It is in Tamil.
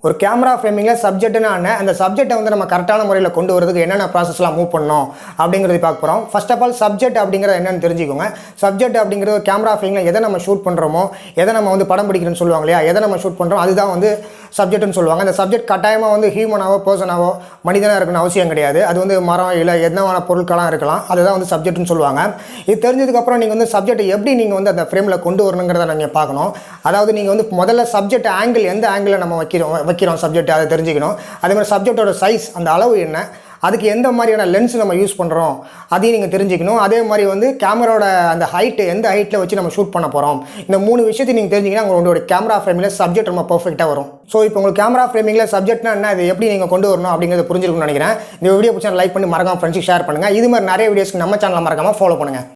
ஒரு கேமரா ஃப்ரேமிங்கில் சப்ஜெக்ட்னா என்ன, அந்த சப்ஜெக்டை வந்து நம்ம கரெக்டான முறையில் கொண்டு வரதுக்கு என்னென்ன ப்ராசஸ்லாம் மூவ் பண்ணணும் அப்படிங்கிறது பார்க்க போகிறோம். ஃபர்ஸ்ட் ஆஃப் ஆல் சப்ஜெக்ட் அப்படிங்கிறது என்னென்னு தெரிஞ்சுக்கோங்க. சப்ஜெக்ட் அப்படிங்கிறது ஒரு கேமரா ஃப்ரேமில் எதை நம்ம ஷூட் பண்ணுறோமோ, எதை நம்ம வந்து படம் பிடிக்கிறோன்னு சொல்லுவாங்க இல்லையா, எதை நம்ம ஷூட் பண்ணுறோம் அதுதான் வந்து சப்ஜெக்ட்னு சொல்லுவாங்க. அந்த சப்ஜெக்ட் கட்டாயமாக வந்து ஹியூமனாவோ பர்சனாவோ மனிதனாக இருக்கணும்னு அவசியம் கிடையாது. அது வந்து மரம் இல்லை என்னவான பொருட்களாக இருக்கலாம். அதுதான் வந்து சப்ஜெக்ட்னு சொல்லுவாங்க. இது தெரிஞ்சதுக்கப்புறம் நீங்கள் வந்து சப்ஜெக்டை எப்படி நீங்கள் வந்து அந்த ஃப்ரேமில் கொண்டு வரணுங்கிறத நீங்கள் பார்க்கணும். அதாவது நீங்கள் வந்து முதல்ல சப்ஜெக்ட் ஆங்கிள் எந்த ஆங்கிளில் நம்ம வைக்கிறோம் சப்ஜெக்ட் அதை தெரிஞ்சுக்கணும். அதே மாதிரி சப்ஜெக்டோட சைஸ் அந்த அளவு என்ன, அதுக்கு எந்த மாதிரியான லென்ஸ் நம்ம யூஸ் பண்ணுறோம் அதையும் நீங்கள் தெரிஞ்சுக்கணும். அதே மாதிரி வந்து கேமராவோட அந்த ஹைட்டு எந்த ஹைட்டில் வச்சு நம்ம ஷூட் பண்ண போகிறோம், இந்த 3 விஷயத்தை நீங்கள் தெரிஞ்சிங்கன்னா உங்களோட கேமரா ஃப்ரேமில் சப்ஜெக்ட் ரொம்ப பர்ஃபெக்டாக வரும். ஸோ இப்போ உங்களுக்கு கேமரா ஃப்ரேமிங்கில் சப்ஜெக்ட்னா என்ன, அது எப்படி நீங்கள் கொண்டு வரணும் அப்படிங்கிறத புரிஞ்சிருக்கும்னு நினைக்கிறேன். இந்த வீடியோ பிடிச்சா லைக் பண்ணி மறக்காம ஃப்ரெண்ட்ஸுக்கு ஷேர் பண்ணுங்கள். இது மாதிரி நிறைய வீடியோஸ்க்கு நம்ம சேனலை மறக்காமல் ஃபாலோ பண்ணுங்கள்.